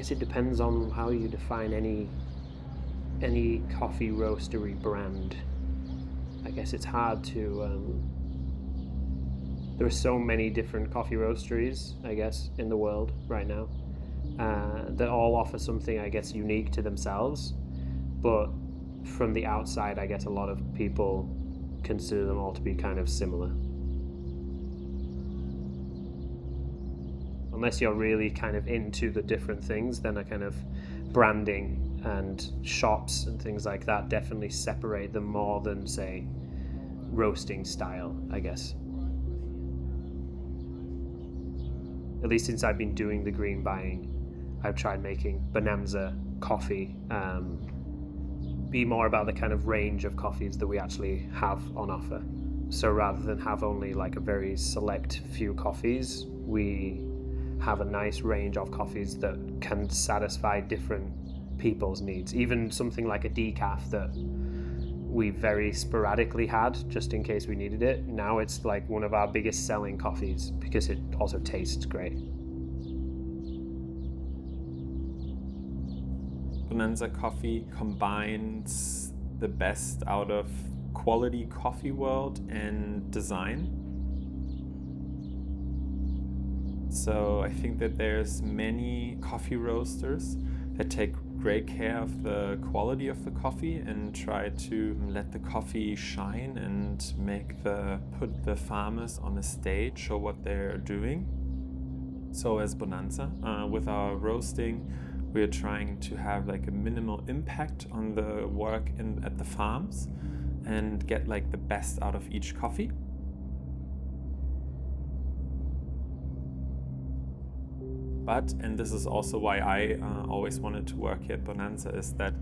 guess it depends on how you define any coffee roastery brand. I guess it's hard to. There are so many different coffee roasteries, I guess, in the world right now that all offer something, I guess, unique to themselves. But from the outside, I guess a lot of people consider them all to be kind of similar. Unless you're really kind of into the different things, then a kind of branding and shops and things like that definitely separate them more than, say, roasting style, I guess. At least since I've been doing the green buying, I've tried making Bonanza coffee be more about the kind of range of coffees that we actually have on offer. So rather than have only like a very select few coffees, we have a nice range of coffees that can satisfy different people's needs. Even something like a decaf that we very sporadically had just in case we needed it. Now it's like one of our biggest selling coffees because it also tastes great. Bonanza Coffee combines the best out of quality coffee world and design. So I think that there's many coffee roasters that take great care of the quality of the coffee and try to let the coffee shine and put the farmers on the stage, show what they're doing. So as Bonanza, with our roasting, we're trying to have like a minimal impact on the work at the farms and get like the best out of each coffee. But, and this is also why I always wanted to work here at Bonanza, is that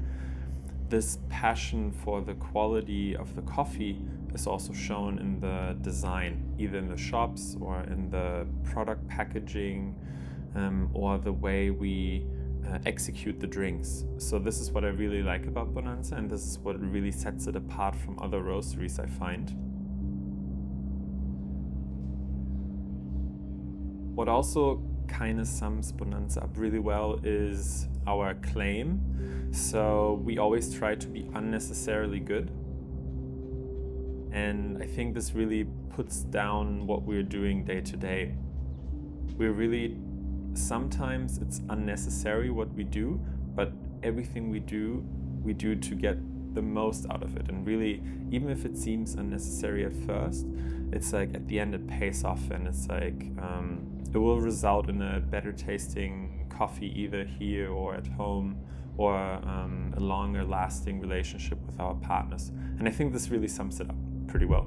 this passion for the quality of the coffee is also shown in the design, either in the shops or in the product packaging or the way we execute the drinks. So this is what I really like about Bonanza, and this is what really sets it apart from other roasteries I find. What also kind of sums Bonanza up really well is our claim. So we always try to be unnecessarily good. And I think this really puts down what we're doing day to day. We're really, sometimes it's unnecessary what we do, but everything we do to get the most out of it. And really, even if it seems unnecessary at first, it's like at the end it pays off, and it's like it will result in a better tasting coffee either here or at home, or a longer lasting relationship with our partners. And I think this really sums it up pretty well.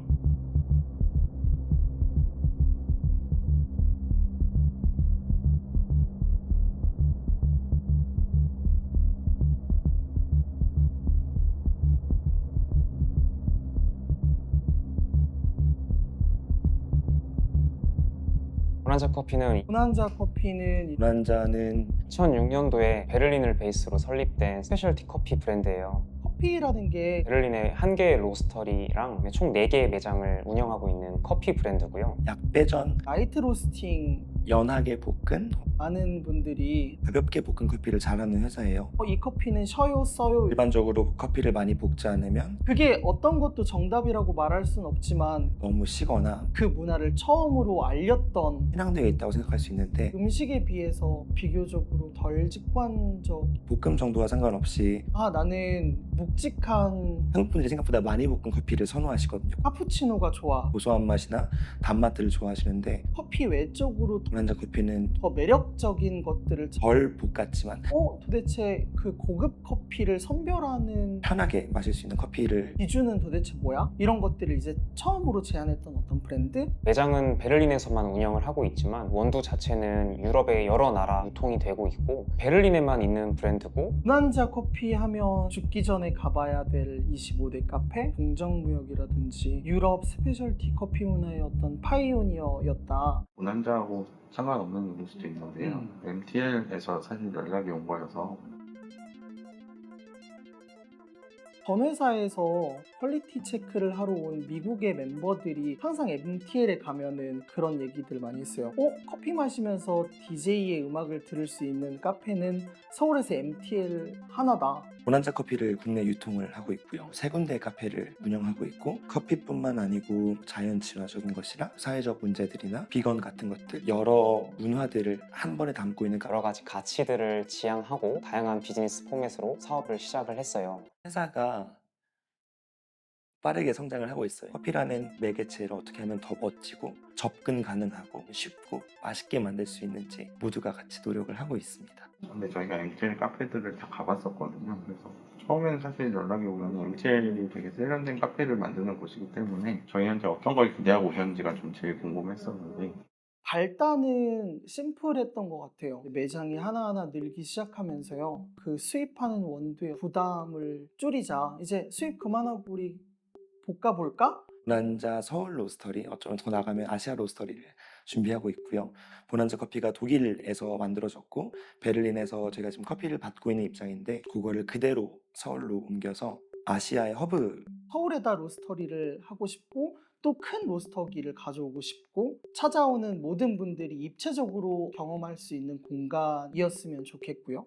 보난자커피는 보난자는 2006년도에 베를린을 베이스로 설립된 스페셜티 커피 브랜드예요. 커피라는 게 베를린에 한 개의 로스터리랑 총 4개의 매장을 운영하고 있는 커피 브랜드고요. 약배전, 나이트 로스팅 연하게 볶은, 많은 분들이 가볍게 볶은 커피를 잘하는 회사예요. 이 커피는 쉬어요 써요 일반적으로 커피를 많이 볶지 않으면 그게 어떤 것도 정답이라고 말할 순 없지만 너무 시거나 그 문화를 처음으로 알렸던 편향되어 있다고 생각할 수 있는데, 음식에 비해서 비교적으로 덜 직관적 볶음 정도와 상관없이 나는 묵직한 한국 분들이 생각보다 많이 볶은 커피를 선호하시거든요. 카푸치노가 좋아. 고소한 맛이나 단맛들을 좋아하시는데, 커피 외적으로 보난자 커피는 더 매력적인 것들을 덜 볶았지만 도대체 그 고급 커피를 선별하는 편하게 마실 수 있는 커피를, 기준은 도대체 뭐야? 이런 것들을 이제 처음으로 제안했던 어떤 브랜드? 매장은 베를린에서만 운영을 하고 있지만 원두 자체는 유럽의 여러 나라 유통이 되고 있고 베를린에만 있는 브랜드고, 보난자 커피 하면 죽기 전에 가봐야 될 25대 카페, 공정무역이라든지 유럽 스페셜티 커피 문화의 어떤 파이오니어였다. 보난자하고 상관없는 일일 수도 있는데요. MTL에서 사실 연락이 온 거여서 전 회사에서 퀄리티 체크를 하러 온 미국의 멤버들이 항상 MTL에 가면은 그런 얘기들 많이 했어요. 커피 마시면서 DJ의 음악을 들을 수 있는 카페는 서울에서 MTL 하나다. 보난자커피를 국내 유통을 하고 있고요. 3군데 카페를 운영하고 있고 커피뿐만 아니고 자연 친화적인 것이랑 사회적 문제들이나 비건 같은 것들 여러 문화들을 한 번에 담고 있는 여러 가지 가치들을 지향하고 다양한 비즈니스 포맷으로 사업을 시작을 했어요. 회사가 빠르게 성장을 하고 있어요. 커피라는 매개체를 어떻게 하면 더 멋지고 접근 가능하고 쉽고 맛있게 만들 수 있는지 모두가 같이 노력을 하고 있습니다. 근데 저희가 MTL 카페들을 다 가봤었거든요. 그래서 처음에는 사실 연락이 오면 MTL이 되게 세련된 카페를 만드는 곳이기 때문에 저희한테 어떤 걸 기대하고 오셨는지가 좀 제일 궁금했었는데 발단은 심플했던 것 같아요. 매장이 하나하나 늘기 시작하면서요. 그 수입하는 원두의 부담을 줄이자. 이제 수입 그만하고 우리 볶아볼까? 보난자 서울 로스터리, 어쩌면 더 나가면 아시아 로스터리를 준비하고 있고요. 보난자 커피가 독일에서 만들어졌고 베를린에서 제가 지금 커피를 받고 있는 입장인데 그거를 그대로 서울로 옮겨서 아시아의 허브. 서울에다 로스터리를 하고 싶고 또 큰 로스터기를 가져오고 싶고 찾아오는 모든 분들이 입체적으로 경험할 수 있는 공간이었으면 좋겠고요.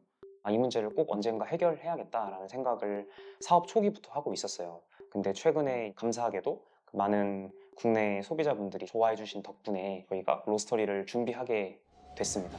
이 문제를 꼭 언젠가 해결해야겠다라는 생각을 사업 초기부터 하고 있었어요. 근데 최근에 감사하게도 많은 국내 소비자분들이 좋아해 주신 덕분에 저희가 로스터리를 준비하게 됐습니다.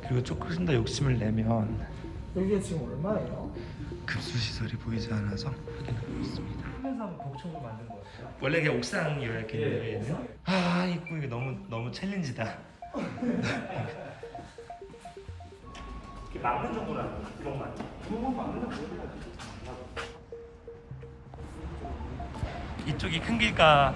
그리고 조금 더 욕심을 내면 여기가 지금 얼마예요? 급수 시설이 보이지 않아서 확인하고 있습니다. 하면서 한번 복층을 만든 거예요. 원래 그냥 옥상이라 이렇게 얘는. 이거 너무 챌린지다. 막는 정도는 아니고 구멍만. 구멍만 막는 정도. 이쪽이 큰 길까?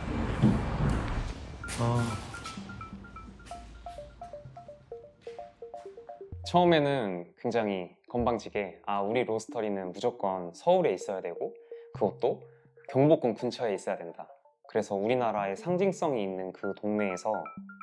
처음에는 굉장히 건방지게 우리 로스터리는 무조건 서울에 있어야 되고 그것도 경복궁 근처에 있어야 된다. 그래서 우리나라의 상징성이 있는 그 동네에서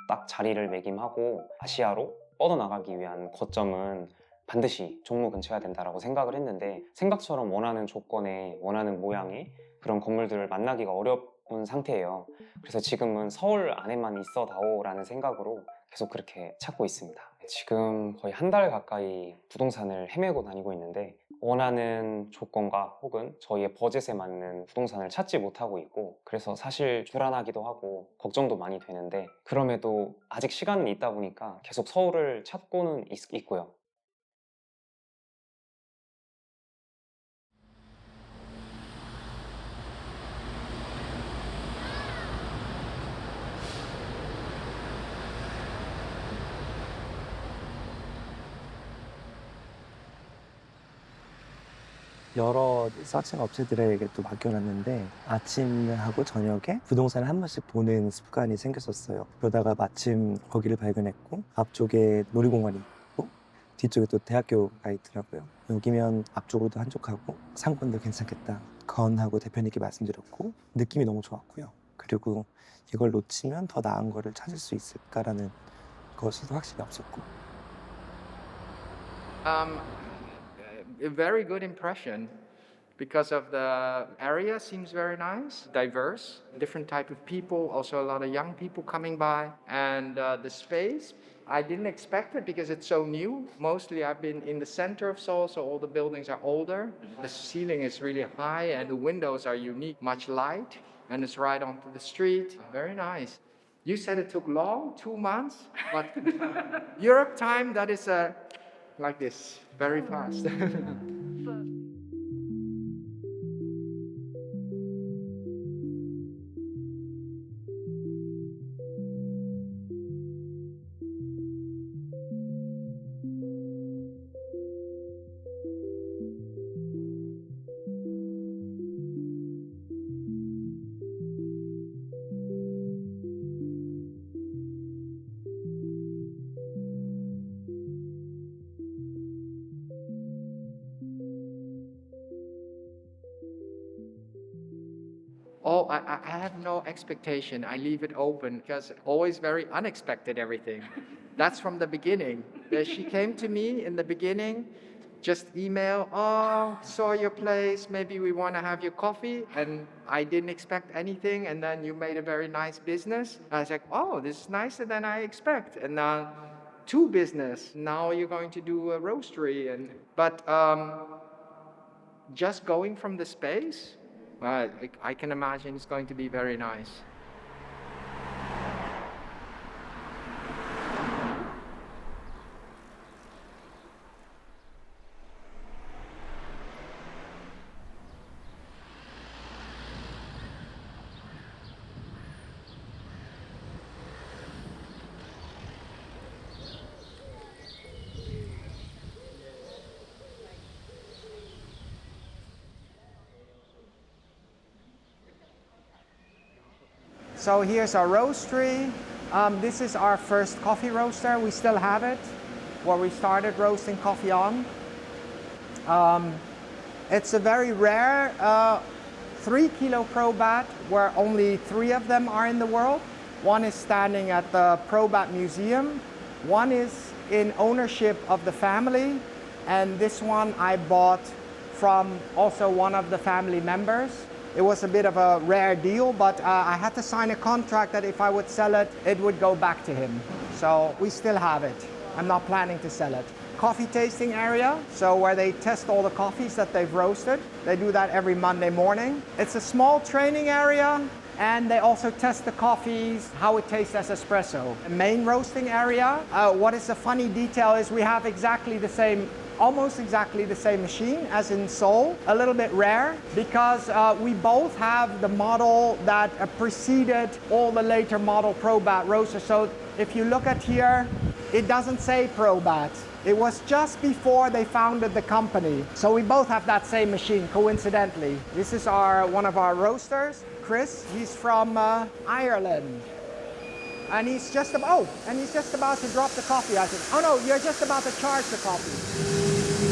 딱 자리를 매김하고 아시아로 뻗어나가기 위한 거점은 반드시 종로 근처여야 된다라고 생각을 했는데 생각처럼 원하는 조건에 원하는 모양의 그런 건물들을 만나기가 어려운 상태예요. 그래서 지금은 서울 안에만 있어다오라는 생각으로 계속 그렇게 찾고 있습니다. 지금 거의 한 달 가까이 부동산을 헤매고 다니고 있는데 원하는 조건과 혹은 저희의 버젯에 맞는 부동산을 찾지 못하고 있고 그래서 사실 불안하기도 하고 걱정도 많이 되는데 그럼에도 아직 시간은 있다 보니까 계속 서울을 찾고는 있고요. 여러 서칭 업체들에게 또 맡겨놨는데 아침하고 저녁에 부동산을 한 번씩 보는 습관이 생겼었어요. 그러다가 마침 거기를 발견했고 앞쪽에 놀이공원이 있고 뒤쪽에 또 대학교가 있더라고요. 여기면 앞쪽으로도 한적하고 상권도 괜찮겠다 건하고 대표님께 말씀드렸고 느낌이 너무 좋았고요. 그리고 이걸 놓치면 더 나은 거를 찾을 수 있을까라는 것이 확실히 없었고 A very good impression because of the area seems very nice, diverse, different type of people, also a lot of young people coming by, and the space. I didn't expect it because it's so new. Mostly I've been in the center of Seoul, so all the buildings are older. The ceiling is really high and the windows are unique, much light, and it's right onto the street. Very nice. You said it took long, 2 months, but Europe time, that is like this, very fast. Oh, I have no expectation. I leave it open because always very unexpected everything. That's from the beginning. She came to me in the beginning, just email, oh, saw your place, maybe we want to have your coffee. And I didn't expect anything. And then you made a very nice business. I was like, oh, this is nicer than I expect. And now 2 business. Now you're going to do a roastery. But just going from the space, I can imagine it's going to be very nice. So here's our roastery. This is our first coffee roaster. We still have it, where we started roasting coffee on. It's a very rare 3-kilo Probat, where only 3 of them are in the world. One is standing at the Probat Museum. One is in ownership of the family. And this one I bought from also one of the family members. It was a bit of a rare deal, but I had to sign a contract that if I would sell it, it would go back to him. So we still have it. I'm not planning to sell it. Coffee tasting area, so where they test all the coffees that they've roasted. They do that every Monday morning. It's a small training area, and they also test the coffees, how it tastes as espresso. The main roasting area, what is a funny detail is we have almost exactly the same machine as in Seoul, a little bit rare because we both have the model that preceded all the later model Probat roasters. So if you look at here, it doesn't say Probat. It was just before they founded the company. So we both have that same machine, coincidentally. This is one of our roasters, Chris. He's from Ireland. And he's just about to drop the coffee. I said, oh no, you're just about to charge the coffee.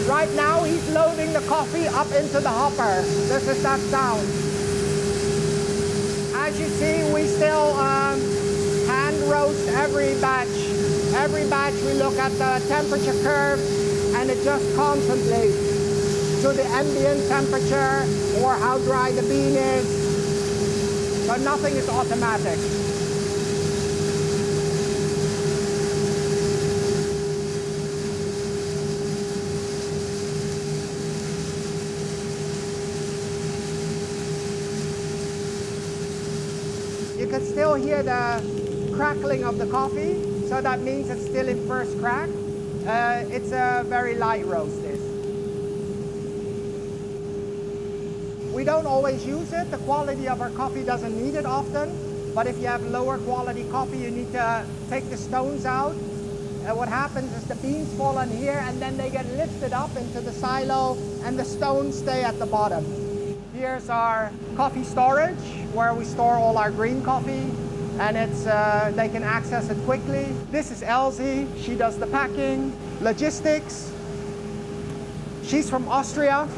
Right now, he's loading the coffee up into the hopper. This is that sound. As you see, we still hand roast every batch. Every batch, we look at the temperature curve, and it just concentrates to the ambient temperature or how dry the bean is. So nothing is automatic. You can still hear the crackling of the coffee, so that means it's still in first crack. It's a very light roast, this. We don't always use it. The quality of our coffee doesn't need it often, but if you have lower quality coffee, you need to take the stones out. And what happens is the beans fall in here, and then they get lifted up into the silo, and the stones stay at the bottom. Here's our coffee storage, where we store all our green coffee, and they can access it quickly. This is Elsie. She does the packing. Logistics. She's from Austria.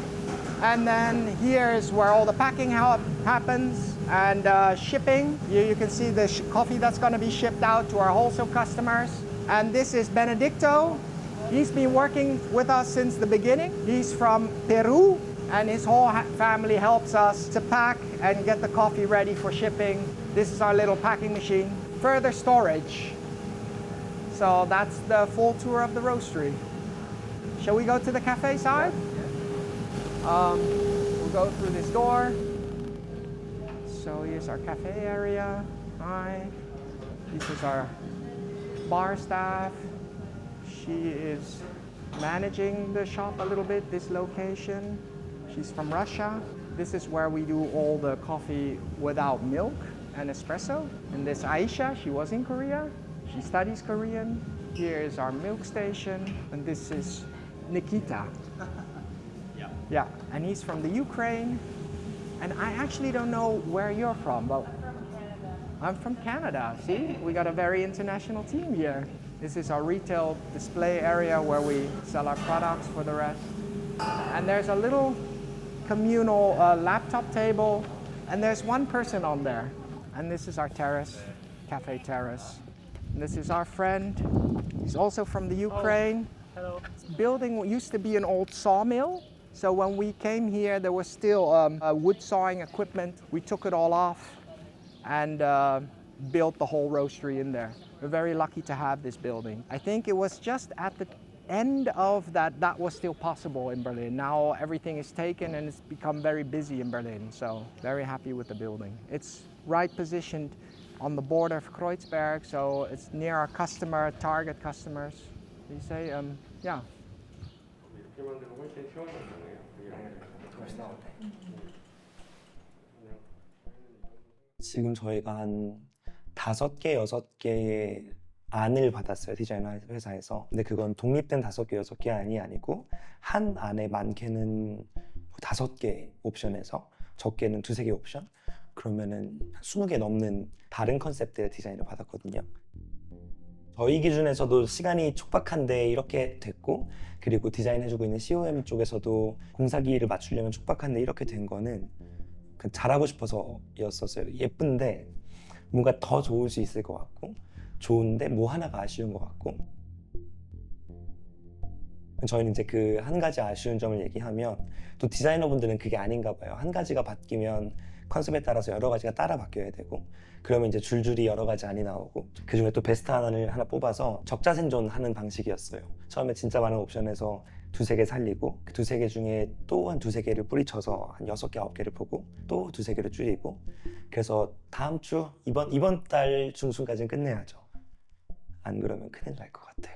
And then here is where all the packing happens and shipping. You can see the coffee that's going to be shipped out to our wholesale customers. And this is Benedicto. He's been working with us since the beginning. He's from Peru, and his whole family helps us to pack and get the coffee ready for shipping. This is our little packing machine. Further storage. So that's the full tour of the roastery. Shall we go to the cafe side? We'll go through this door. So here's our cafe area. Hi. This is our bar staff. She is managing the shop a little bit, this location. She's from Russia. This is where we do all the coffee without milk and espresso. And this Aisha, she was in Korea. She studies Korean. Here is our milk station. And this is Nikita. Yeah, and he's from the Ukraine. And I actually don't know where you're from, but I'm from Canada. See, we got a very international team here. This is our retail display area where we sell our products for the rest. And there's a little communal laptop table, and there's one person on there. And this is our terrace, cafe terrace. And this is our friend. He's also from the Ukraine. Hello. This building used to be an old sawmill. So when we came here, there was still wood sawing equipment. We took it all off and built the whole roastery in there. We're very lucky to have this building. I think it was just at the end of that was still possible in Berlin. Now everything is taken and it's become very busy in Berlin. So very happy with the building. It's right positioned on the border of Kreuzberg, so it's near our target customers. You say, yeah. 지금 저희가 한 5개, 6개의 안을 받았어요, 디자인 회사에서. 근데 그건 독립된 5개, 6개 아니고 한 안에 많게는 5개 옵션에서 적게는 2-3개 옵션? 그러면은 20개 넘는 다른 컨셉들의 디자인을 받았거든요. 저희 기준에서도 시간이 촉박한데 이렇게 됐고, 그리고 디자인해주고 있는 COM 쪽에서도 공사기를 맞추려면 촉박한데 이렇게 된 거는 잘하고 싶어서였었어요. 예쁜데 뭔가 더 좋을 수 있을 것 같고, 좋은데 뭐 하나가 아쉬운 것 같고. 저희는 이제 그 한 가지 아쉬운 점을 얘기하면 또 디자이너분들은 그게 아닌가 봐요. 한 가지가 바뀌면 컨셉에 따라서 여러 가지가 따라 바뀌어야 되고, 그러면 이제 줄줄이 여러 가지 안이 나오고, 그 중에 또 베스트 하나 뽑아서 적자생존하는 방식이었어요. 처음에 진짜 많은 옵션에서 2-3개 살리고, 그 2-3개 중에 또 한 2-3개를 뿌리쳐서 한 6개, 9개를 보고 또 2-3개를 줄이고, 그래서 다음 주 이번 달 중순까지는 끝내야죠. 안 그러면 큰일 날 것 같아요.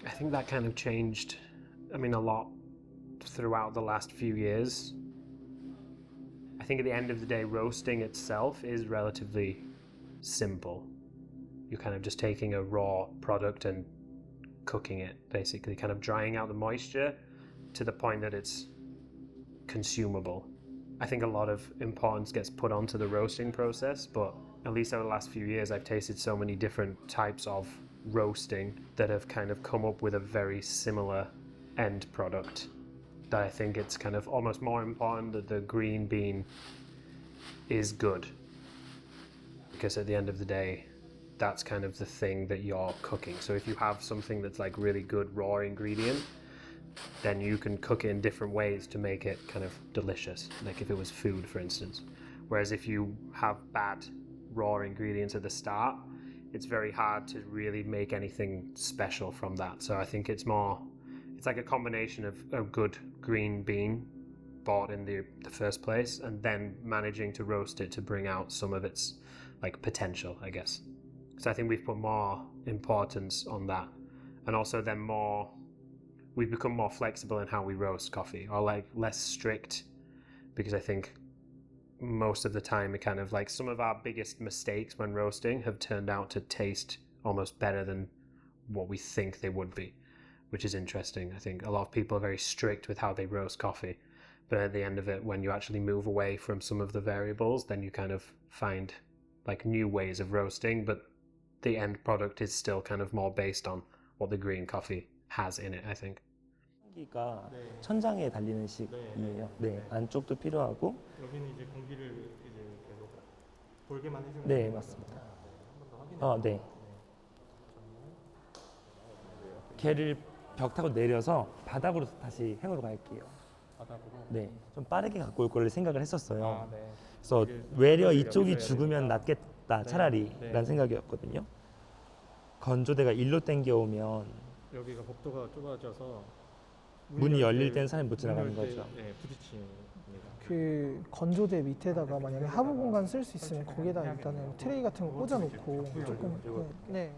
I think that kind of changed, a lot throughout the last few years. I think at the end of the day, roasting itself is relatively simple. You're kind of just taking a raw product and cooking it, basically, kind of drying out the moisture to the point that it's consumable. I think a lot of importance gets put onto the roasting process, but at least over the last few years I've tasted so many different types of roasting that have kind of come up with a very similar end product, that I think it's kind of almost more important that the green bean is good, because at the end of the day that's kind of the thing that you're cooking. So if you have something that's like really good raw ingredient, then you can cook it in different ways to make it kind of delicious, like if it was food, for instance. Whereas if you have bad raw ingredients at the start, it's very hard to really make anything special from that. So I think it's like a combination of a good green bean bought in the first place, and then managing to roast it to bring out some of its like potential, I guess. So I think we've put more importance on that, and also then we've become more flexible in how we roast coffee, or like less strict, because I think most of the time it kind of like some of our biggest mistakes when roasting have turned out to taste almost better than what we think they would be, which is interesting. I think a lot of people are very strict with how they roast coffee, but at the end of it, when you actually move away from some of the variables, then you kind of find like new ways of roasting, but the end product is still kind of more based on what the green coffee has in it, I think. 기가 천장에 달리는 식이에요. 네, 안쪽도 필요하고. 여기는 이제 공기를 이제 계속 돌게만 해주면. 네, 맞습니다. 네. 걔를 벽 타고 내려서 바닥으로 다시 행으로 갈게요. 바닥으로. 네, 좀 빠르게 갖고 올 거를 생각을 했었어요. 네. 그래서 외려 이쪽이 죽으면 낫겠다, 차라리 네. 라는 생각이었거든요. 건조대가 일로 당겨오면 여기가 복도가 좁아져서 문이 열릴 땐 사람이 못 지나가는 문 열 때, 거죠. 네, 부딪힙니다. 그 건조대 밑에다가 만약에 하부 공간 쓸 수 있으면 거기다 일단은 트레이 같은 거 꽂아놓고 조금 네.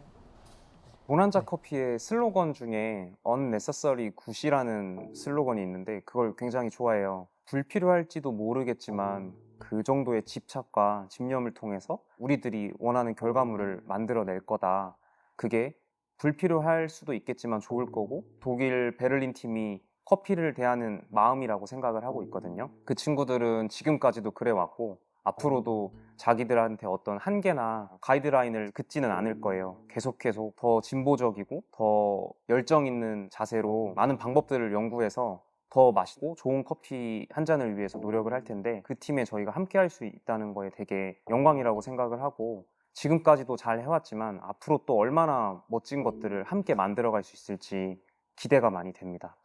보난자커피의 슬로건 중에 Unnecessarily Good이라는 슬로건이 있는데 그걸 굉장히 좋아해요. 불필요할지도 모르겠지만 그 정도의 집착과 집념을 통해서 우리들이 원하는 결과물을 만들어낼 거다. 그게 불필요할 수도 있겠지만 좋을 거고, 독일 베를린 팀이 커피를 대하는 마음이라고 생각을 하고 있거든요. 그 친구들은 지금까지도 그래왔고 앞으로도 자기들한테 어떤 한계나 가이드라인을 긋지는 않을 거예요. 계속 더 진보적이고 더 열정 있는 자세로 많은 방법들을 연구해서 더 맛있고 좋은 커피 한 잔을 위해서 노력을 할 텐데, 그 팀에 저희가 함께 할 수 있다는 거에 되게 영광이라고 생각을 하고, 지금까지도 잘 해왔지만 앞으로 또 얼마나 멋진 것들을 함께 만들어갈 수 있을지 기대가 많이 됩니다.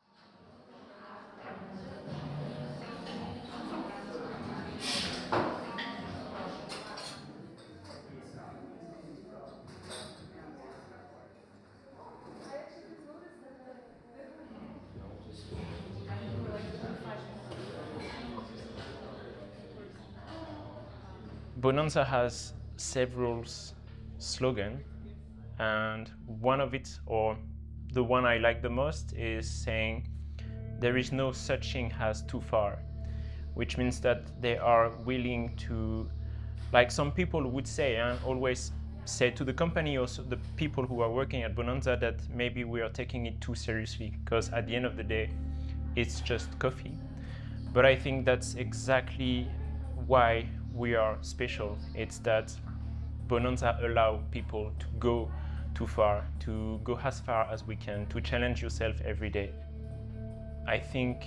Bonanza has several slogans, and one of it, or the one I like the most, is saying there is no such thing as too far, which means that they are willing to, like some people would say, and always say to the company, also the people who are working at Bonanza, that maybe we are taking it too seriously, because at the end of the day it's just coffee. But I think that's exactly why we are special. It's that Bonanza allow people to go too far, to go as far as we can, to challenge yourself every day. I think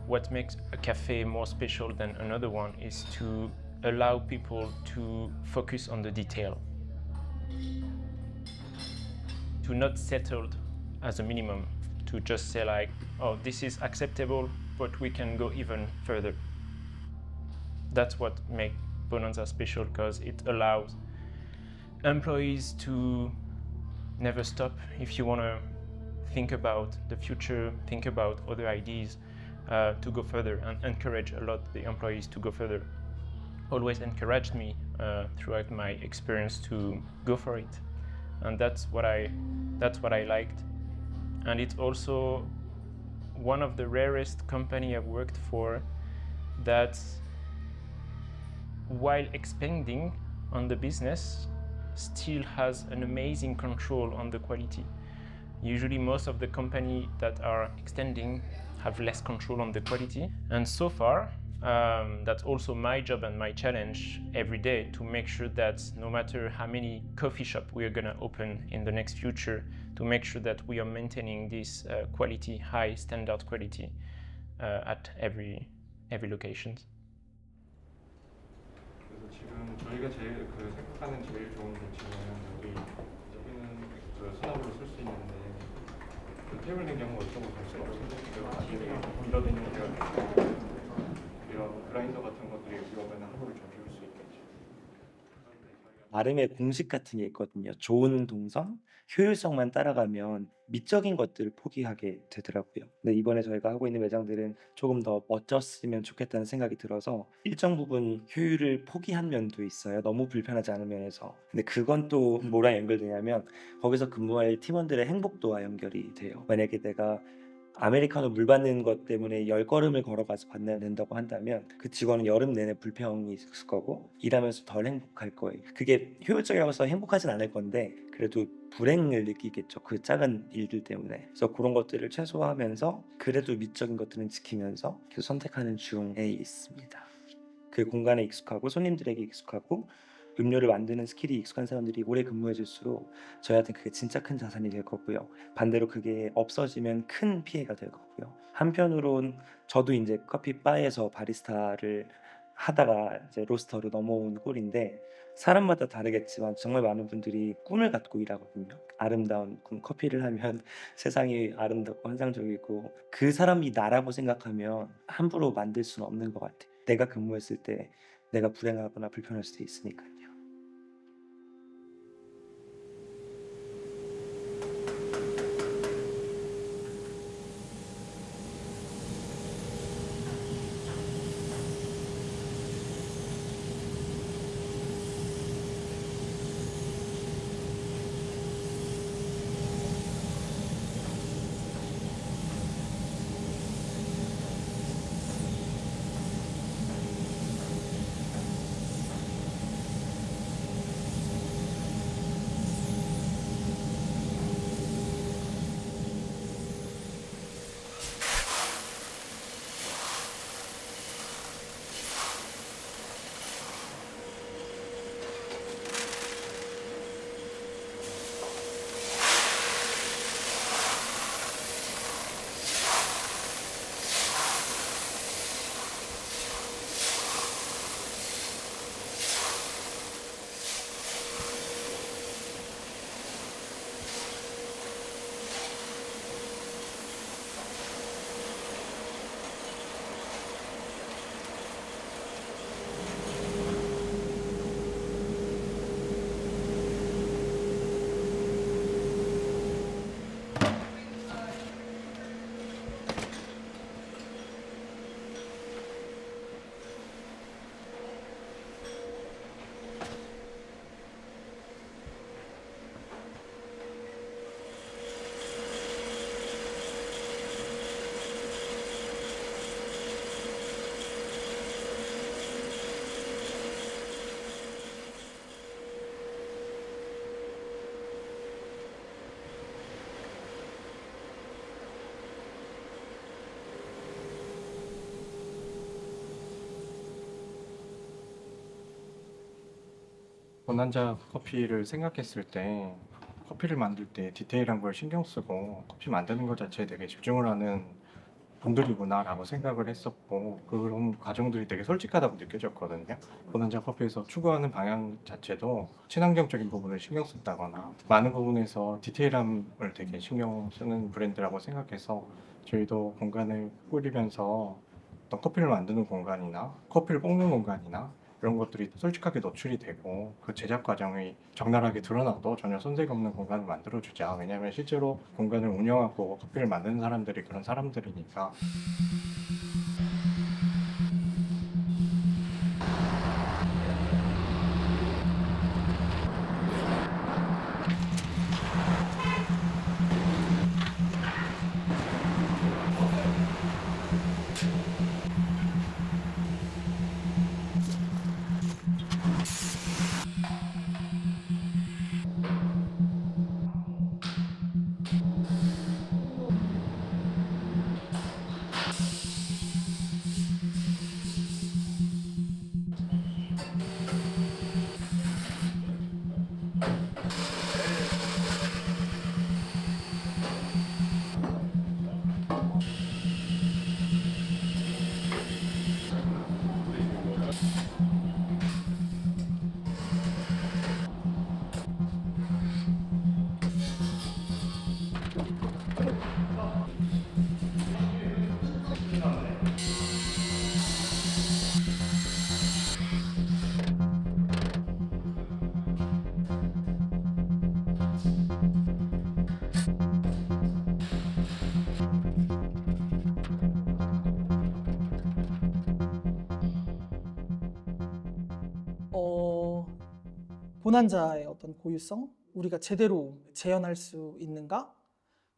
what makes a cafe more special than another one is to allow people to focus on the detail, to not settle as a minimum, to just say like, oh, this is acceptable, but we can go even further. That's what makes Bonanza special, because it allows employees to never stop. If you want to think about the future, think about other ideas, to go further, and encourage a lot the employees to go further. Always encouraged me throughout my experience to go for it, and that's what I liked. And it's also one of the rarest company I've worked for that, while expanding on the business, still has an amazing control on the quality. Usually most of the companies that are extending have less control on the quality. And so far, that's also my job and my challenge every day to make sure that no matter how many coffee shops we are going to open in the next future, to make sure that we are maintaining this quality, high standard quality at every location. 그래서 지금 저희가 제일 생각하는 제일 좋은 조치는 여기 여기는 수납으로 쓸 수 있는데 테이블 경우 이쪽으로 갈 수가 없어요. 나중에 밀어내는 데가 있고 이런 그라인더 같은 것들이 여기 오면 하루를 좀 줄일 수 있겠죠. 나름의 공식 같은 게 있거든요. 좋은 동선, 효율성만 따라가면 미적인 것들을 포기하게 되더라고요. 근데 이번에 저희가 하고 있는 매장들은 조금 더 멋졌으면 좋겠다는 생각이 들어서 일정 부분 효율을 포기한 면도 있어요. 너무 불편하지 않은 면에서. 근데 그건 또 뭐랑 연결되냐면 거기서 근무할 팀원들의 행복도와 연결이 돼요. 만약에 내가 아메리카노 물 받는 것 때문에 10걸음을 걸어가서 받는 된다고 한다면 그 직원은 여름 내내 불평이 있을 거고 일하면서 덜 행복할 거예요. 그게 효율적이라서 행복하진 않을 건데 그래도 불행을 느끼겠죠. 그 작은 일들 때문에. 그래서 그런 것들을 최소화하면서 그래도 미적인 것들은 지키면서 계속 선택하는 중에 있습니다. 그 공간에 익숙하고 손님들에게 익숙하고 음료를 만드는 스킬이 익숙한 사람들이 오래 근무해줄수록 저희한테 그게 진짜 큰 자산이 될 거고요. 반대로 그게 없어지면 큰 피해가 될 거고요. 한편으론 저도 이제 커피 바에서 바리스타를 하다가 이제 로스터로 넘어온 꼴인데 사람마다 다르겠지만 정말 많은 분들이 꿈을 갖고 일하거든요. 아름다운 꿈, 커피를 하면 세상이 아름답고 환상적이고 그 사람이 나라고 생각하면 함부로 만들 수는 없는 것 같아요. 내가 근무했을 때 내가 불행하거나 불편할 수도 있으니까요. 보난자 커피를 생각했을 때 커피를 만들 때 디테일한 걸 신경 쓰고 커피 만드는 것 자체에 되게 집중을 하는 분들이구나라고 생각을 했었고 그런 과정들이 되게 솔직하다고 느껴졌거든요. 보난자 커피에서 추구하는 방향 자체도 친환경적인 부분을 신경 쓴다거나 많은 부분에서 디테일함을 되게 신경 쓰는 브랜드라고 생각해서 저희도 공간을 꾸리면서 어떤 커피를 만드는 공간이나 커피를 볶는 공간이나 이런 것들이 솔직하게 노출이 되고 그 제작 과정이 적나라하게 드러나도 전혀 손색이 없는 공간을 만들어주자. 왜냐하면 실제로 공간을 운영하고 커피를 만드는 사람들이 그런 사람들이니까. 보난자의 어떤 고유성, 우리가 제대로 재현할 수 있는가?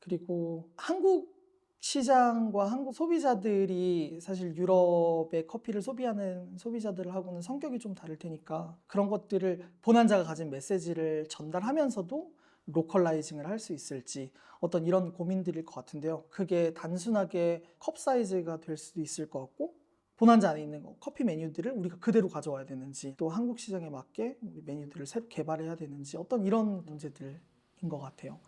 그리고 한국 시장과 한국 소비자들이 사실 유럽의 커피를 소비하는 소비자들하고는 성격이 좀 다를 테니까 그런 것들을 보난자가 가진 메시지를 전달하면서도 로컬라이징을 할 수 있을지 어떤 이런 고민들일 것 같은데요. 그게 단순하게 컵 사이즈가 될 수도 있을 것 같고 보난자 안에 있는 커피 메뉴들을 우리가 그대로 가져와야 되는지 또 한국 시장에 맞게 우리 메뉴들을 새로 개발해야 되는지 어떤 이런 문제들인 것 같아요.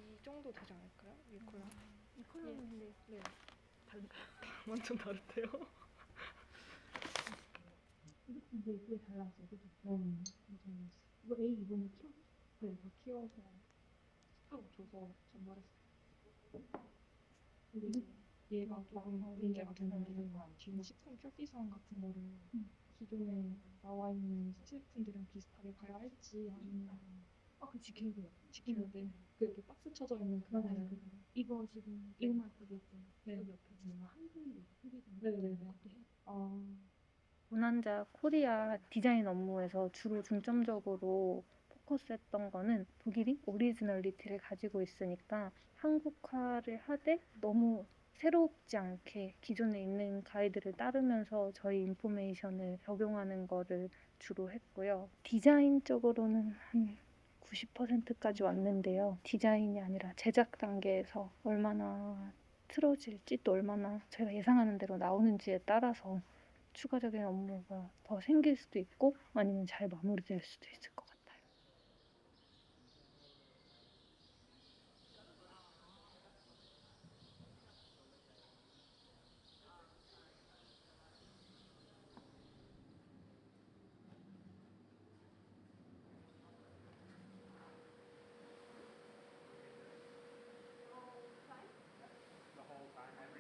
이 정도 되지 않을까요? 이 컬러? 이 컬러는 네. 다른가요? 완전 다른데요? 근데 이게 달라서 이거 A 이번에 키워? 네, 다 키워서 하고 줘서 전달했어요. 근데 얘가 조금 문제가 되는 게 지금 식품 표기사항 같은 거를 기존에 나와 있는 제품들이랑 비슷하게 가야 할지 아니면 그 지켜야 돼요. 지켜야 돼. 그렇게 박스 쳐져 있는 그거는 이거 지금 이름만 그게 있잖아요. 네. 여기 옆에 보면 한글 표기된 것도 해요. 보난자 코리아 디자인 업무에서 주로 중점적으로 포커스했던 거는 독일이 오리지널리티를 가지고 있으니까 한국화를 하되 너무 새롭지 않게 기존에 있는 가이드를 따르면서 저희 인포메이션을 적용하는 거를 주로 했고요. 디자인적으로는 한 90%까지 왔는데요. 디자인이 아니라 제작 단계에서 얼마나 틀어질지 또 얼마나 저희가 예상하는 대로 나오는지에 따라서 추가적인 업무가 더 생길 수도 있고 아니면 잘 마무리될 수도 있을 것 같아요.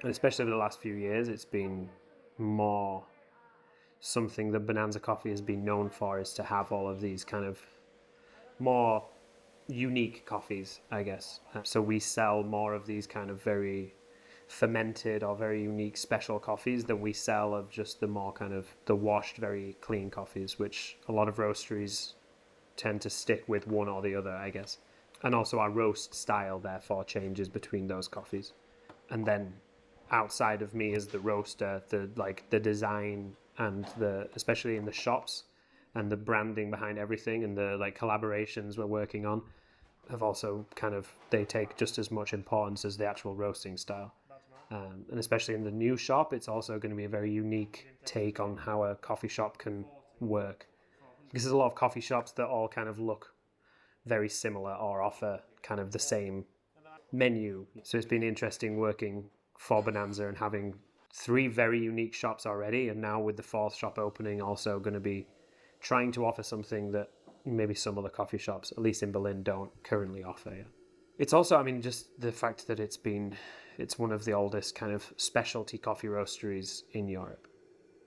Especially over the last few years, it's been more something that Bonanza Coffee has been known for, is to have all of these kind of more unique coffees, I guess. So we sell more of these kind of very fermented or very unique special coffees than we sell of just the more kind of the washed, very clean coffees, which a lot of roasteries tend to stick with one or the other, I guess. And also our roast style therefore changes between those coffees. And then outside of me as the roaster, the design and especially in the shops and the branding behind everything and the collaborations we're working on have also they take just as much importance as the actual roasting style. And especially in the new shop, it's also going to be a very unique take on how a coffee shop can work. Because there's a lot of coffee shops that all kind of look very similar or offer kind of the same menu. So it's been interesting working for Bonanza and having 3 very unique shops already, and now with the 4th shop opening, also going to be trying to offer something that maybe some other coffee shops, at least in Berlin, don't currently offer. Yeah. It's also, just the fact that it's one of the oldest kind of specialty coffee roasteries in Europe.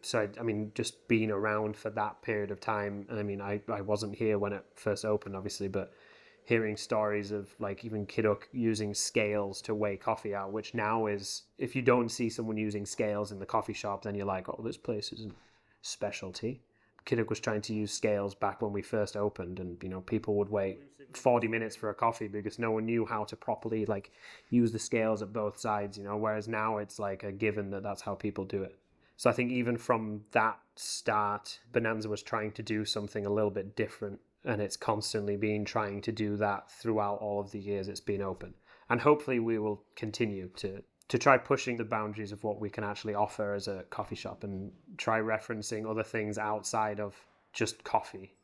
So, just being around for that period of time, and I wasn't here when it first opened, obviously, but hearing stories of even Kiduk using scales to weigh coffee out, which now is, if you don't see someone using scales in the coffee shop, then you're like, oh, this place isn't specialty. Kiduk was trying to use scales back when we first opened, and people would wait 40 minutes for a coffee because no one knew how to properly use the scales at both sides, whereas now it's a given that that's how people do it. So I think even from that start, Bonanza was trying to do something a little bit different, and it's constantly been trying to do that throughout all of the years it's been open. And hopefully we will continue to try pushing the boundaries of what we can actually offer as a coffee shop and try referencing other things outside of just coffee,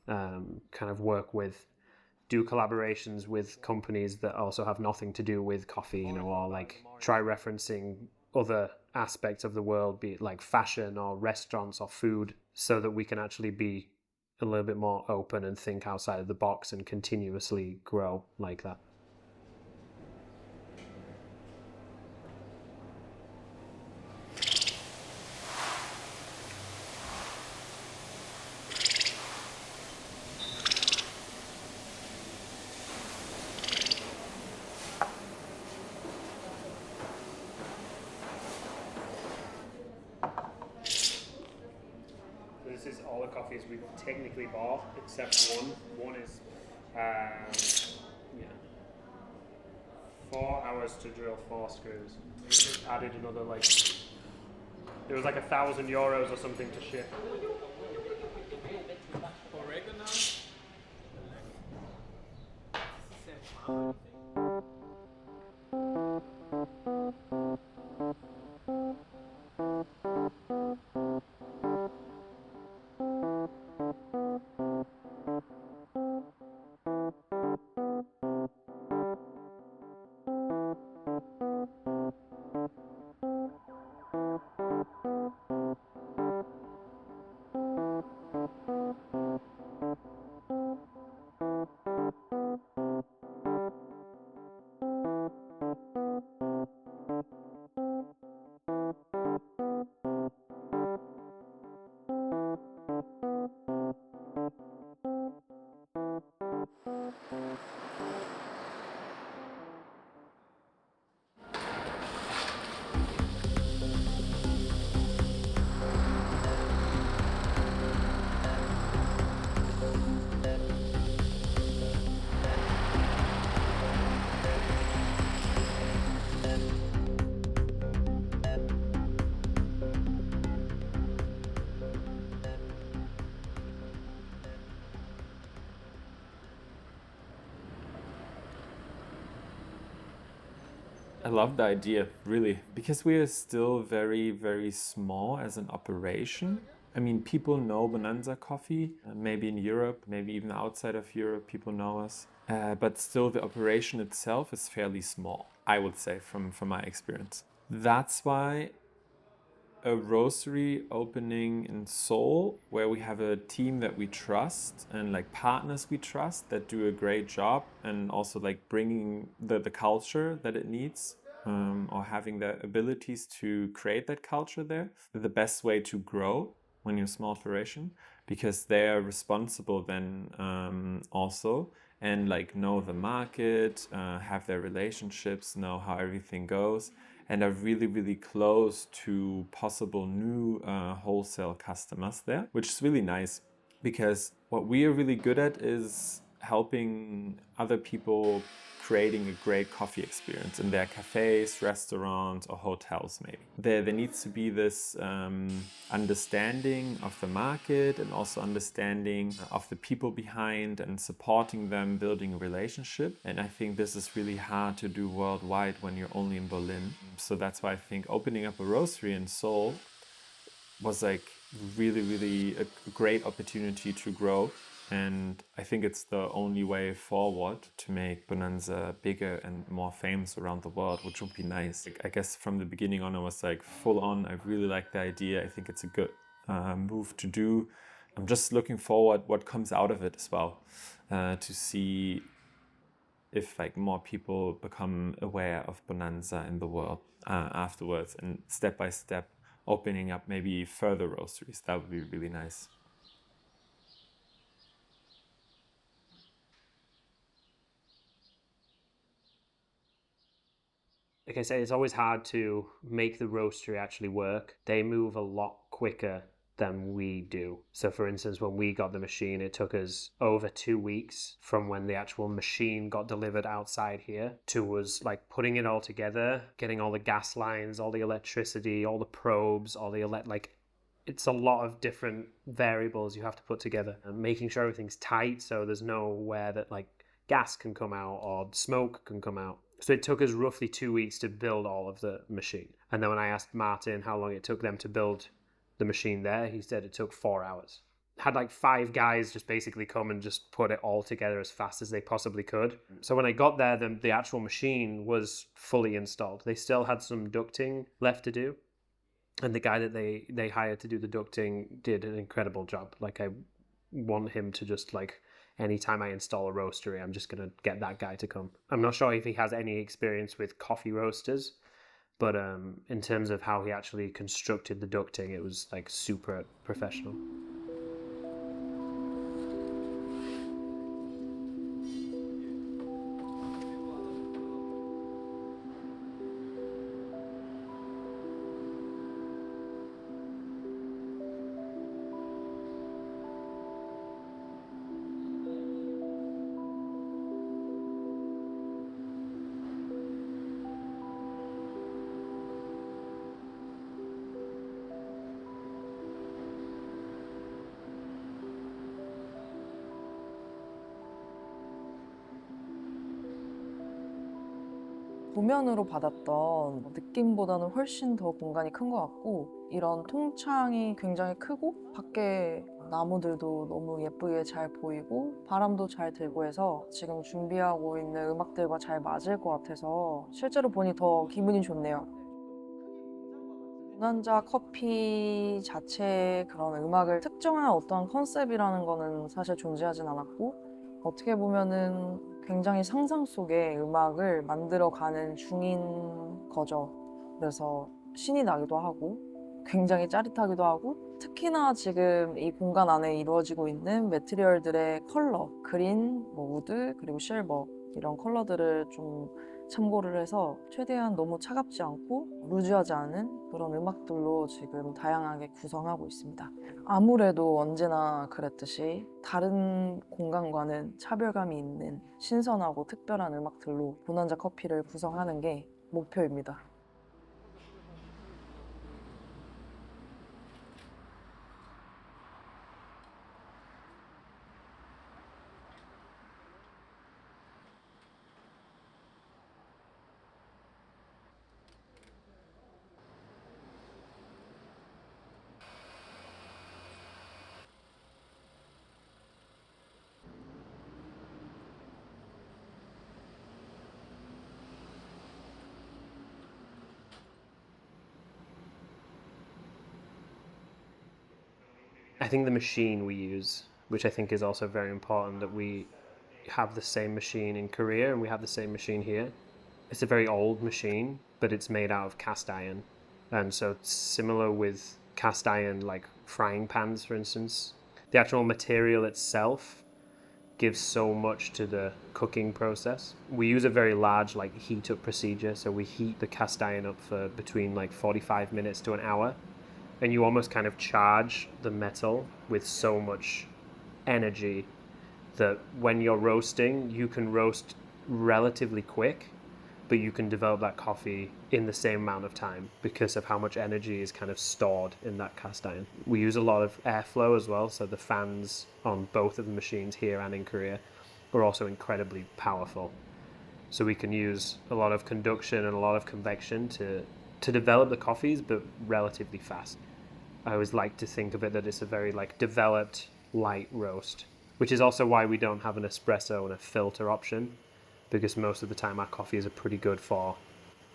do collaborations with companies that also have nothing to do with coffee, or try referencing other aspects of the world, be it fashion or restaurants or food, so that we can actually be a little bit more open and think outside of the box and continuously grow like that. all the coffees we've technically bought, except one. One is, 4 hours to drill 4 screws. We just added another it was like €1,000 or something to ship. I love the idea, really, because we are still very, very small as an operation. I mean, people know Bonanza Coffee, maybe in Europe, maybe even outside of Europe, people know us. But still, the operation itself is fairly small, I would say, from my experience. That's why a roastery opening in Seoul, where we have a team that we trust and like partners we trust that do a great job, and also like bringing the culture that it needs, or having the abilities to create that culture there, the best way to grow when you're a small operation, because they are responsible then also, and like know the market, have their relationships, know how everything goes, and are really, really close to possible new wholesale customers there, which is really nice, because what we are really good at is helping other people creating a great coffee experience in their cafes, restaurants, or hotels maybe. There needs to be this understanding of the market, and also understanding of the people behind, and supporting them, building a relationship. And I think this is really hard to do worldwide when you're only in Berlin. So that's why I think opening up a roastery in Seoul was like really, really a great opportunity to grow. And I think it's the only way forward to make Bonanza bigger and more famous around the world, which would be nice. I guess from the beginning on, I was like full on. I really like the idea. I think it's a good move to do. I'm just looking forward what comes out of it as well, to see if like more people become aware of Bonanza in the world afterwards, and step by step opening up maybe further roasteries. That would be really nice. Like I say, it's always hard to make the roastery actually work. They move a lot quicker than we do. So for instance, when we got the machine, it took us over 2 weeks from when the actual machine got delivered outside here to us like putting it all together, getting all the gas lines, all the electricity, all the probes, all the it's a lot of different variables you have to put together, and making sure everything's tight so there's nowhere that like gas can come out or smoke can come out. So it took us roughly 2 weeks to build all of the machine. And then when I asked Martin how long it took them to build the machine there, he said it took 4 hours. Had like 5 guys just basically come and just put it all together as fast as they possibly could. So when I got there, the actual machine was fully installed. They still had some ducting left to do. And the guy that they hired to do the ducting did an incredible job. Like, I want him to just like, anytime I install a roastery, I'm just going to get that guy to come. I'm not sure if he has any experience with coffee roasters, but in terms of how he actually constructed the ducting, it was like super professional. 도면으로 받았던 느낌보다는 훨씬 더 공간이 큰 것 같고 이런 통창이 굉장히 크고 밖에 나무들도 너무 예쁘게 잘 보이고 바람도 잘 들고 해서 지금 준비하고 있는 음악들과 잘 맞을 것 같아서 실제로 보니 더 기분이 좋네요. 보난자 커피 자체의 그런 음악을 특정한 어떤 컨셉이라는 거는 사실 존재하진 않았고 어떻게 보면은 굉장히 상상 속의 음악을 만들어가는 중인 거죠. 그래서 신이 나기도 하고 굉장히 짜릿하기도 하고 특히나 지금 이 공간 안에 이루어지고 있는 매트리얼들의 컬러, 그린, 우드, 그리고 실버 이런 컬러들을 좀 참고를 해서 최대한 너무 차갑지 않고 루즈하지 않은 그런 음악들로 지금 다양하게 구성하고 있습니다. 아무래도 언제나 그랬듯이 다른 공간과는 차별감이 있는 신선하고 특별한 음악들로 보난자 커피를 구성하는 게 목표입니다. I think the machine we use, which I think is also very important, that we have the same machine in Korea and we have the same machine here. It's a very old machine, but it's made out of cast iron. And so it's similar with cast iron, like frying pans, for instance. The actual material itself gives so much to the cooking process. We use a very large heat up procedure, so we heat the cast iron up for between 45 minutes to an hour. And you almost kind of charge the metal with so much energy that when you're roasting, you can roast relatively quick, but you can develop that coffee in the same amount of time because of how much energy is kind of stored in that cast iron. We use a lot of airflow as well, so the fans on both of the machines here and in Korea are also incredibly powerful. So we can use a lot of conduction and a lot of convection to develop the coffees, but relatively fast. I always like to think of it that it's a very developed light roast, which is also why we don't have an espresso and a filter option, because most of the time our coffees are pretty good for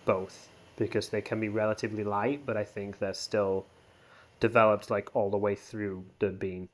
both, because they can be relatively light, but I think they're still developed all the way through the bean.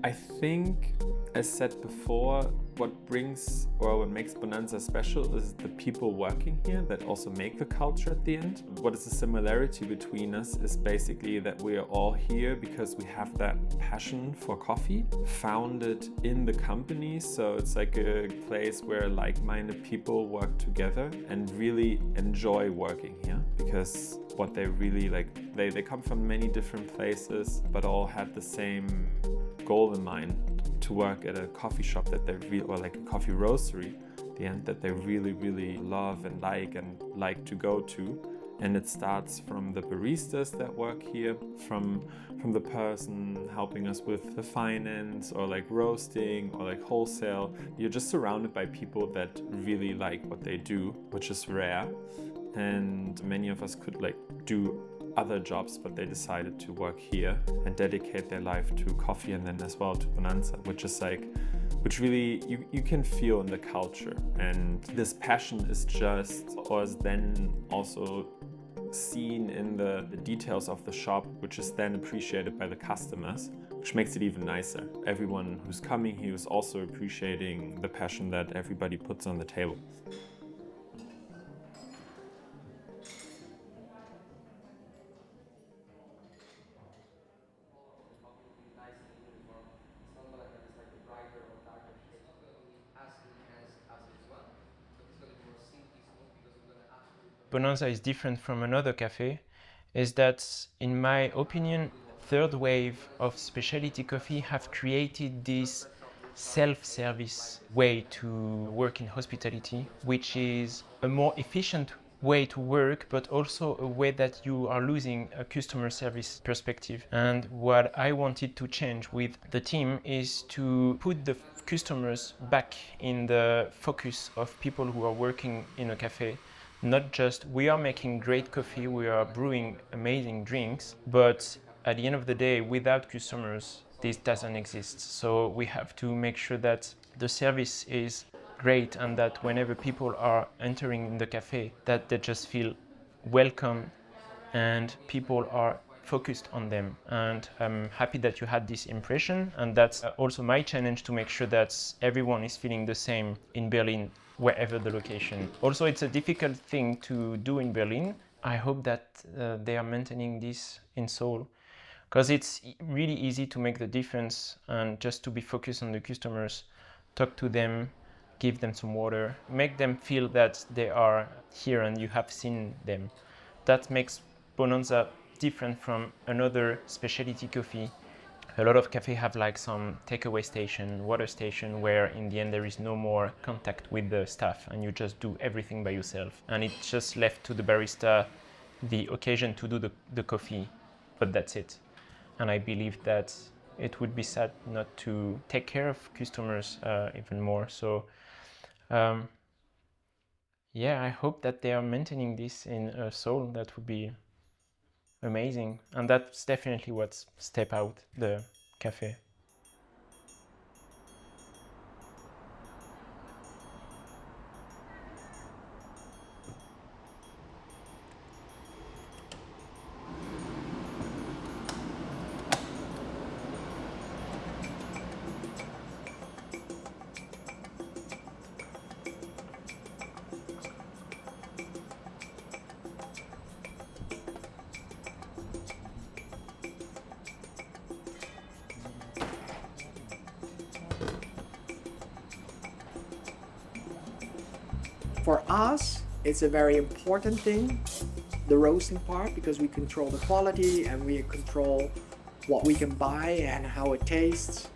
I think, as said before, what makes Bonanza special is the people working here that also make the culture at the end. What is the similarity between us is basically that we are all here because we have that passion for coffee, founded in the company. So it's like a place where like-minded people work together and really enjoy working here, because what they really they come from many different places, but all have the same goal in mind, to work at a coffee shop that they or a coffee roastery at the end that they really love and like to go to. And it starts from the baristas that work here, from the person helping us with the finance or roasting or wholesale. You're just surrounded by people that really like what they do, which is rare. and many of us could like do other jobs, but they decided to work here and dedicate their life to coffee, and then as well to Bonanza, which really you can feel in the culture. And this passion is then also seen in the details of the shop, which is then appreciated by the customers, which makes it even nicer. Everyone who's coming here is also appreciating the passion that everybody puts on the table. Bonanza is different from another cafe is that, in my opinion, third wave of specialty coffee have created this self-service way to work in hospitality, which is a more efficient way to work, but also a way that you are losing a customer service perspective. And what I wanted to change with the team is to put the customers back in the focus of people who are working in a cafe. Not just we are making great coffee, we are brewing amazing drinks, but at the end of the day, without customers, this doesn't exist. So we have to make sure that the service is great and that whenever people are entering in the cafe, that they just feel welcome and people are focused on them. And I'm happy that you had this impression, and that's also my challenge to make sure that everyone is feeling the same in Berlin, wherever the location. Also, it's a difficult thing to do in Berlin. I hope that they are maintaining this in Seoul, because it's really easy to make the difference and just to be focused on the customers, talk to them, give them some water, make them feel that they are here and you have seen them. That makes Bonanza different from another specialty coffee. A lot of cafes have like some takeaway station, water station, where in the end there is no more contact with the staff and you just do everything by yourself. And it's just left to the barista the occasion to do the coffee, but that's it. And I believe that it would be sad not to take care of customers even more. So yeah, I hope that they are maintaining this in Seoul. That would be amazing. And that's definitely what's step out the cafe. For us, it's a very important thing, the roasting part, because we control the quality and we control what we can buy and how it tastes,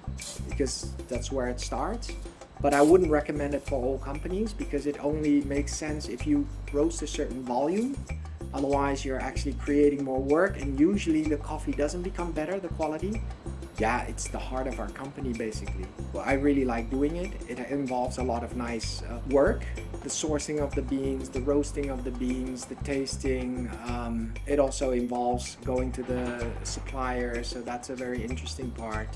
because that's where it starts. But I wouldn't recommend it for all companies, because it only makes sense if you roast a certain volume. Otherwise, you're actually creating more work, and usually the coffee doesn't become better, the quality. Yeah, it's the heart of our company, basically. Well, I really like doing it. It involves a lot of nice work. The sourcing of the beans, the roasting of the beans, the tasting. It also involves going to the suppliers, so that's a very interesting part.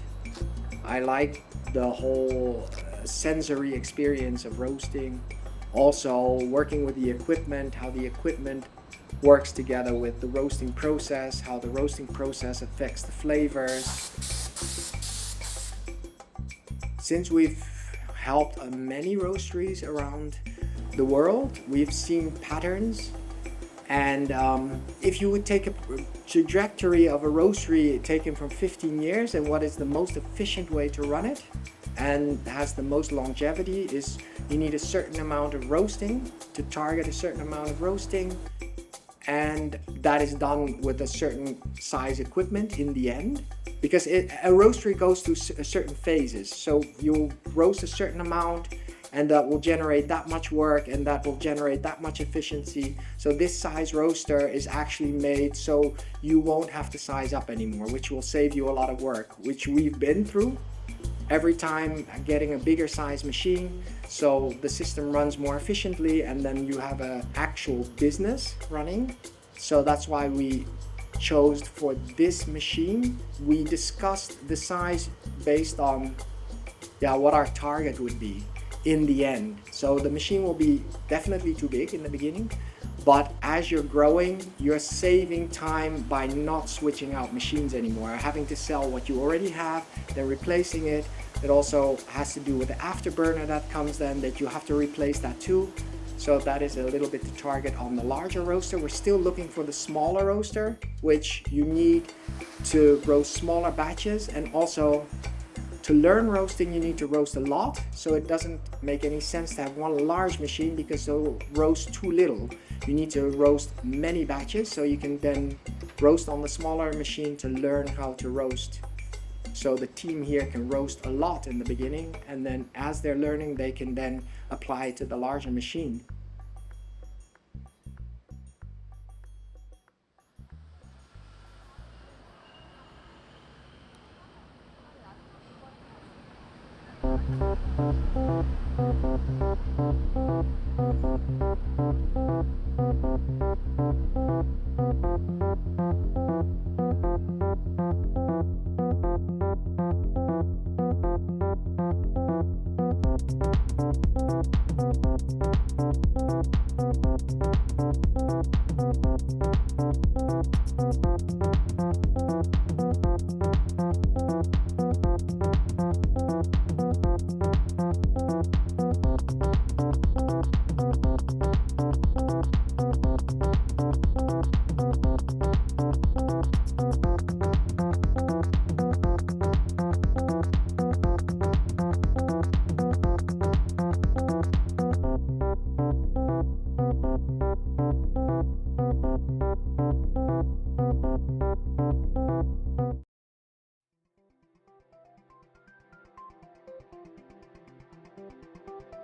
I like the whole sensory experience of roasting. Also, working with the equipment, how the equipment works together with the roasting process, how the roasting process affects the flavors. Since we've helped many roasteries around the world, we've seen patterns. And if you would take a trajectory of a roastery taken from 15 years and what is the most efficient way to run it and has the most longevity, is you need a certain amount of roasting to target a certain amount of roasting. And that is done with a certain size equipment in the end, because a roastery goes through certain phases. So you'll roast a certain amount and that will generate that much work and that will generate that much efficiency. So this size roaster is actually made so you won't have to size up anymore, which will save you a lot of work, which we've been through. every time getting a bigger size machine, so the system runs more efficiently, and then you have an actual business running. So that's why we chose for this machine. We discussed the size based on what our target would be in the end. So the machine will be definitely too big in the beginning, but as you're growing, you're saving time by not switching out machines anymore, having to sell what you already have, then replacing it. It also has to do with the afterburner that comes then, that you have to replace that too. So that is a little bit the target on the larger roaster. We're still looking for the smaller roaster, which you need to roast smaller batches, and also to learn roasting you need to roast a lot, so it doesn't make any sense to have one large machine because it'll roast too little. You need to roast many batches so you can then roast on the smaller machine to learn how to roast. So the team here can roast a lot in the beginning, and then as they're learning, they can then apply it to the larger machine.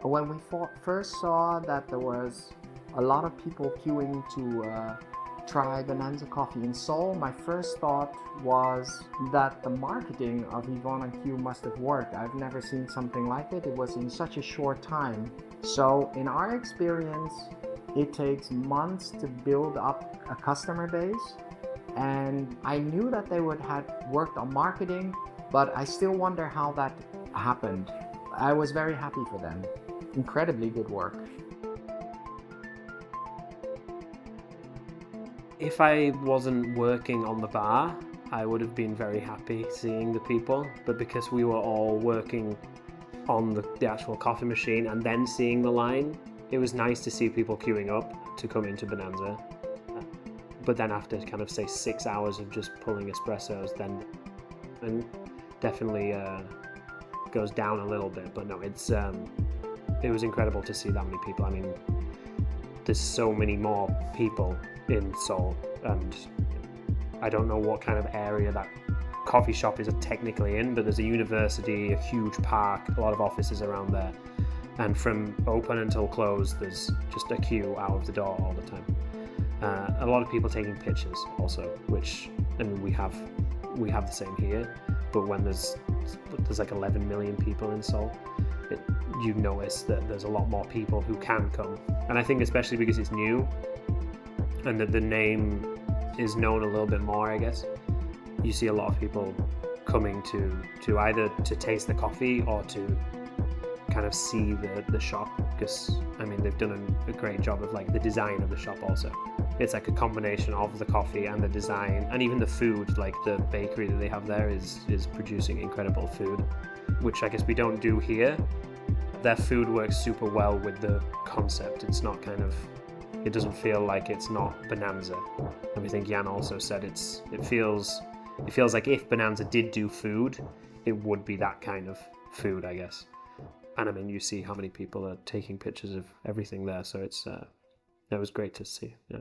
When we first saw that there was a lot of people queuing to try Bonanza coffee in Seoul, my first thought was that the marketing of Yvonne and Q must have worked. I've never seen something like it. It was in such a short time. So in our experience, it takes months to build up a customer base. And I knew that they would have worked on marketing, but I still wonder how that happened. I was very happy for them. Incredibly good work. If I wasn't working on the bar, I would have been very happy seeing the people, but because we were all working on the actual coffee machine and then seeing the line, it was nice to see people queuing up to come into Bonanza. But then after kind of say 6 hours of just pulling espressos, then and definitely goes down a little bit. But no, it was incredible to see that many people. I mean, there's so many more people in Seoul, and I don't know what kind of area that coffee shop is technically in, but there's a university, a huge park, a lot of offices around there, and from open until close there's just a queue out of the door all the time. A lot of people taking pictures also, which, I mean, we have the same here, but when there's like 11 million people in Seoul, you notice that there's a lot more people who can come. And I think especially because it's new and that the name is known a little bit more, I guess, you see a lot of people coming to either to taste the coffee or to kind of see the shop, because I mean they've done a great job of like the design of the shop also. It's like a combination of the coffee and the design, and even the food, like the bakery that they have there is producing incredible food, which I guess we don't do here. Their food works super well with the concept. It's not kind of, it doesn't feel like it's not Bonanza. And I think Jan also said it feels like if Bonanza did do food, it would be that kind of food, I guess. And I mean, you see how many people are taking pictures of everything there, so it was great to see. Yeah.